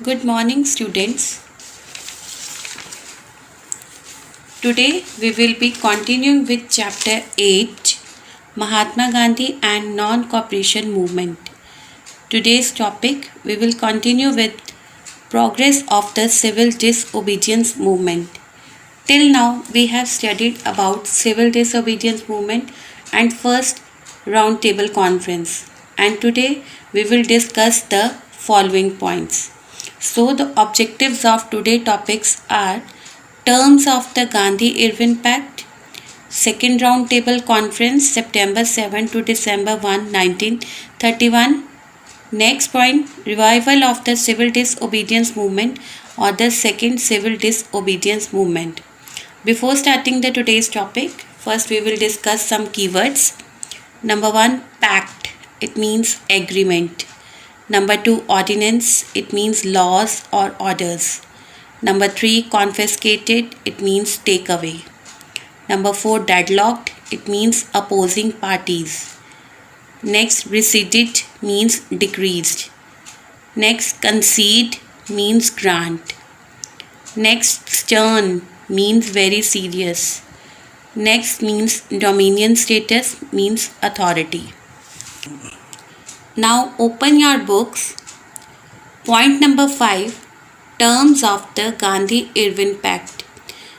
Good morning, students. Today we will be continuing with Chapter 8, Mahatma Gandhi and Non-Cooperation Movement. Today's topic we will continue with Progress of the Civil Disobedience Movement. Till now we have studied about Civil Disobedience Movement and First Roundtable Conference, and today we will discuss the following points. So the objectives of today's topics are terms of the Gandhi-Irvin Pact, Second Roundtable Conference September 7 to December 1, 1931. Next point, revival of the Civil Disobedience Movement or the Second Civil Disobedience Movement. Before starting the today's topic, first we will discuss some keywords. Number 1, pact. It means agreement. Number 2, ordinance. It means laws or orders. Number 3, confiscated. It means take away. Number 4, deadlocked. It means opposing parties. Next, receded means decreased. Next, concede means grant. Next, stern means very serious. Next means dominion status means authority. Now open your books. Point number 5, terms of the Gandhi-Irvin Pact.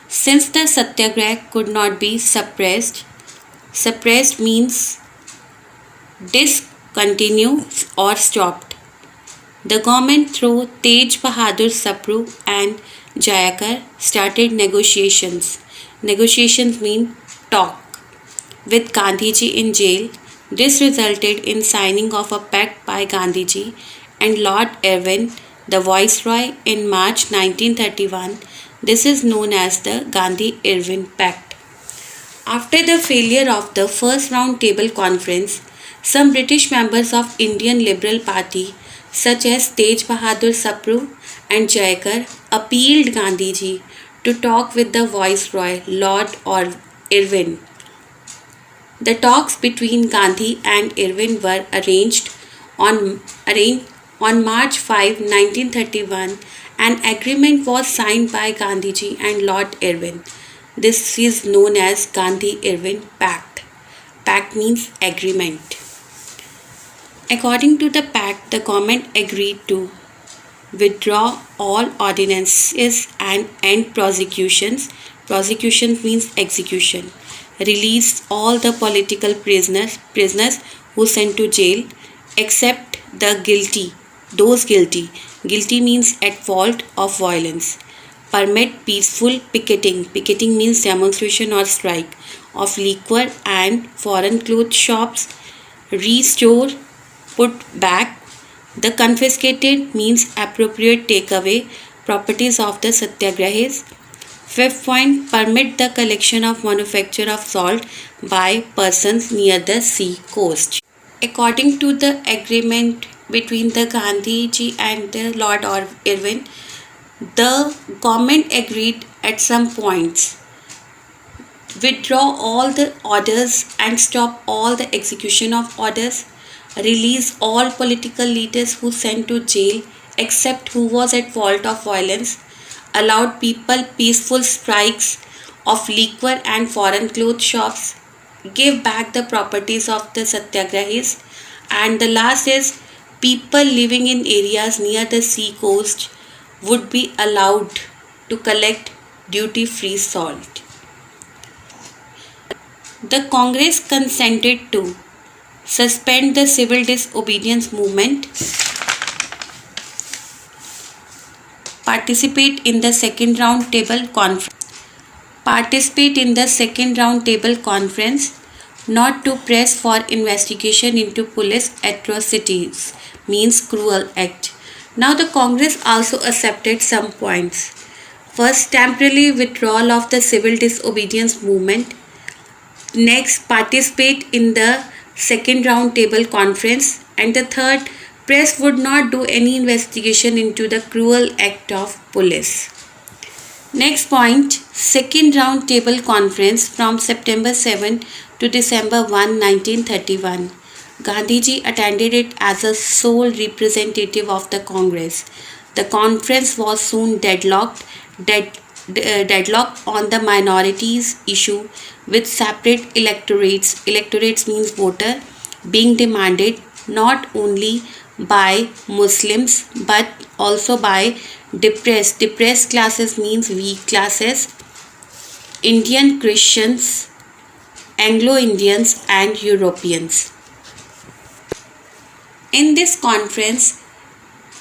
Since the Satyagraha could not be suppressed means discontinued or stopped. The government through Tej Bahadur Sapru and Jayakar started negotiations. Negotiations mean talk with Gandhiji in jail. This resulted in signing of a pact by Gandhiji and Lord Irwin, the Viceroy, in March 1931. This is known as the Gandhi-Irvin Pact. After the failure of the First Roundtable Conference, some British members of Indian Liberal Party such as Tej Bahadur Sapru and Jayakar appealed Gandhiji to talk with the Viceroy, Lord Irwin. The talks between Gandhi and Irwin were arranged on March 5, 1931. An agreement was signed by Gandhiji and Lord Irwin. This is known as Gandhi-Irvin Pact. Pact means agreement. According to the pact, the government agreed to withdraw all ordinances and end prosecutions. Prosecution means execution. Release all the political prisoners who sent to jail except the guilty, those guilty. Guilty means at fault of violence. Permit peaceful picketing. Picketing means demonstration or strike of liquor and foreign clothes shops. Restore, put back. The confiscated means appropriate takeaway properties of the satyagrahis. Fifth point, permit the collection of manufacture of salt by persons near the sea coast. According to the agreement between the Gandhiji and the Lord Irwin, the government agreed at some points withdraw all the orders and stop all the execution of orders, release all political leaders who sent to jail except who was at fault of violence, allowed people peaceful strikes of liquor and foreign clothes shops, give back the properties of the satyagrahis, and the last is people living in areas near the sea coast would be allowed to collect duty-free salt. The Congress consented to suspend the civil disobedience movement, participate in the second roundtable conference, not to press for investigation into police atrocities, means cruel act. Now the Congress also accepted some points. First, temporary withdrawal of the civil disobedience movement. Next, participate in the second roundtable conference. And the third, press would not do any investigation into the cruel act of police. Next point, second roundtable conference from September 7 to December 1, 1931. Gandhiji attended it as a sole representative of the Congress. The conference was soon deadlocked on the minorities issue with separate electorates. Electorates means voter being demanded not only by Muslims but also by depressed classes means weak classes, Indian Christians, Anglo Indians, and Europeans. In this conference,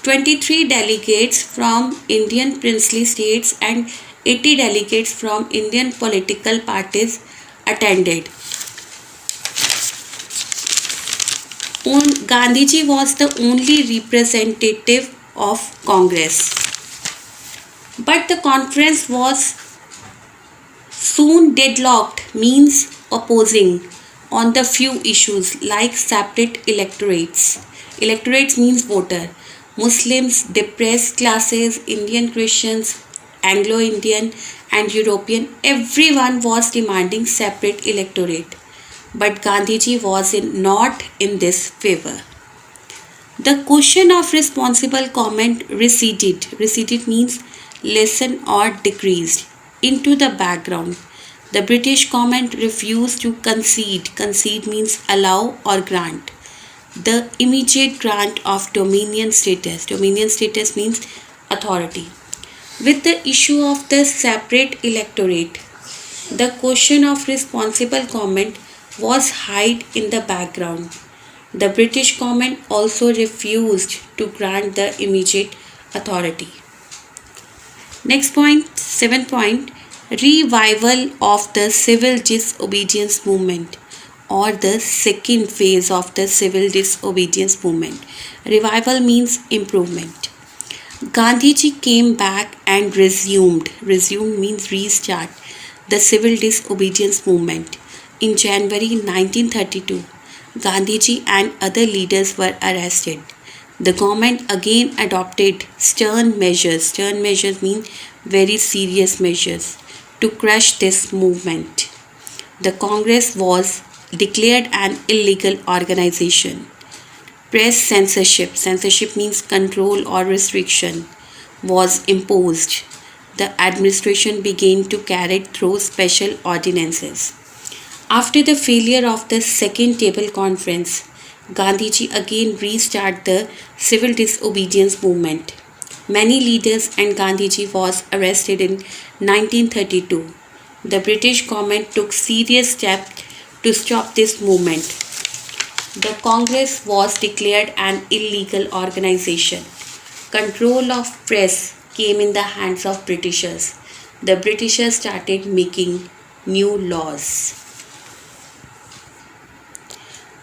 23 delegates from Indian princely states and 80 delegates from Indian political parties attended. Gandhiji was the only representative of Congress. But the conference was soon deadlocked, means opposing on the few issues like separate electorates. Electorates means voter. Muslims, depressed classes, Indian Christians, Anglo Indian, and European, everyone was demanding separate electorate. But Gandhiji was not in this favor. The question of responsible comment receded. Receded means lessened or decreased into the background. The British government refused to concede. Concede means allow or grant. The immediate grant of dominion status. Dominion status means authority. With the issue of the separate electorate, the question of responsible government was hid in the background. The British government also refused to grant the immediate authority. Next point, 7th point, revival of the civil disobedience movement or the second phase of the civil disobedience movement. Revival means improvement. Gandhiji came back and resumed means restart, the civil disobedience movement. In January 1932, Gandhiji and other leaders were arrested. The government again adopted stern measures. Stern measures mean very serious measures to crush this movement. The Congress was declared an illegal organization. Press censorship. Censorship means control or restriction was imposed. The administration began to carry through special ordinances. After the failure of the Second Table Conference, Gandhiji again restarted the civil disobedience movement. Many leaders and Gandhiji was arrested in 1932. The British government took serious steps to stop this movement. The Congress was declared an illegal organization. Control of press came in the hands of Britishers. The Britishers started making new laws.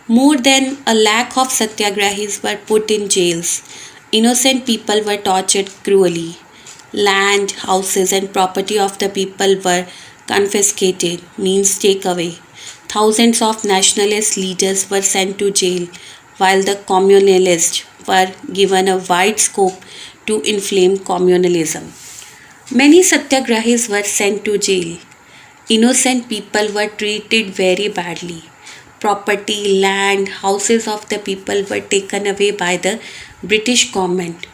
More than a lakh of satyagrahis were put in jails. Innocent people were tortured cruelly. Land, houses, and property of the people were confiscated, means take away. Thousands of nationalist leaders were sent to jail, while the communalists were given a wide scope to inflame communalism. Many satyagrahis were sent to jail. Innocent people were treated very badly. Property, land, houses of the people were taken away by the British government.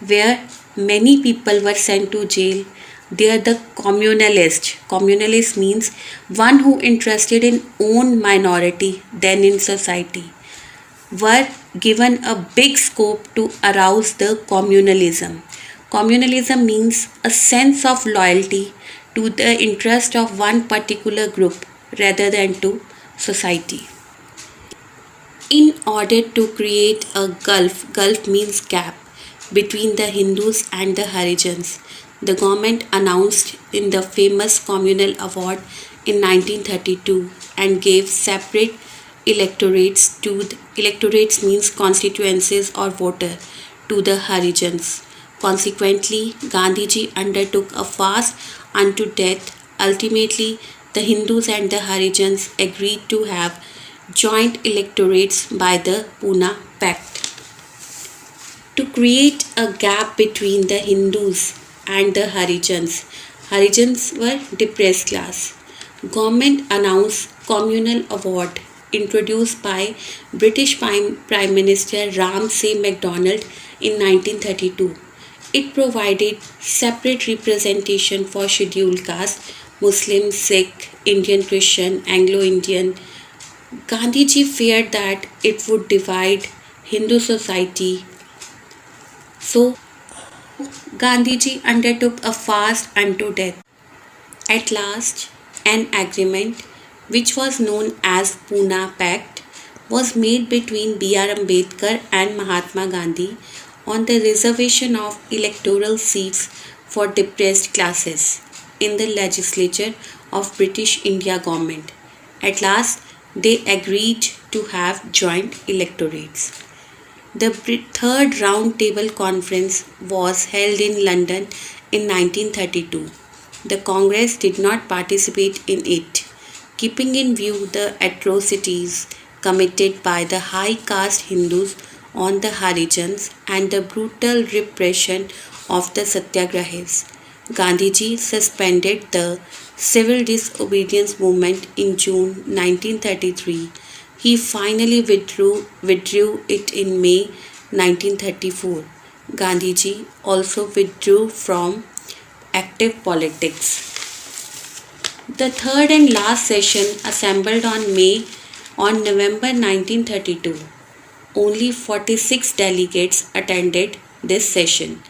Where many people were sent to jail, there the communalist means one who interested in own minority than in society, were given a big scope to arouse the communalism. Communalism means a sense of loyalty to the interest of one particular group rather than to society. In order to create a gulf means gap, between the Hindus and the Harijans, the government announced in the famous communal award in 1932 and gave separate electorates electorates means constituencies or voter to the Harijans. Consequently, Gandhiji undertook a fast unto death. Ultimately, the Hindus and the Harijans agreed to have joint electorates by the Pune Pact. To create a gap between the Hindus and the Harijans, Harijans were depressed class. Government announced communal award introduced by British Prime Minister Ramsay MacDonald in 1932. It provided separate representation for scheduled castes, Muslim, Sikh, Indian Christian, Anglo Indian. Gandhiji feared that it would divide Hindu society, so Gandhiji undertook a fast unto death. At last, an agreement, which was known as Pune Pact, was made between B.R. Ambedkar and Mahatma Gandhi on the reservation of electoral seats for depressed classes in the legislature of British India government. At last, they agreed to have joint electorates. The third round table conference was held in London in 1932. The Congress did not participate in it, keeping in view the atrocities committed by the high caste Hindus on the Harijans and the brutal repression of the Satyagrahis. Gandhiji suspended the civil disobedience movement in June 1933. He finally withdrew it in May 1934. Gandhiji also withdrew from active politics. The third and last session assembled on November 1932. Only 46 delegates attended this session.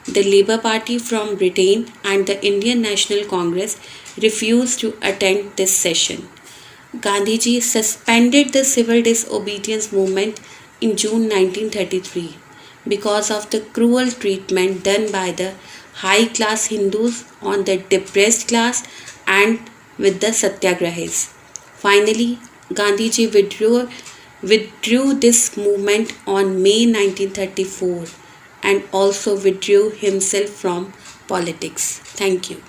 The Labour Party from Britain and the Indian National Congress refused to attend this session. Gandhiji suspended the civil disobedience movement in June 1933 because of the cruel treatment done by the high class Hindus on the depressed class and with the Satyagrahis. Finally, Gandhiji withdrew this movement on May 1934 and also withdrew himself from politics. Thank you.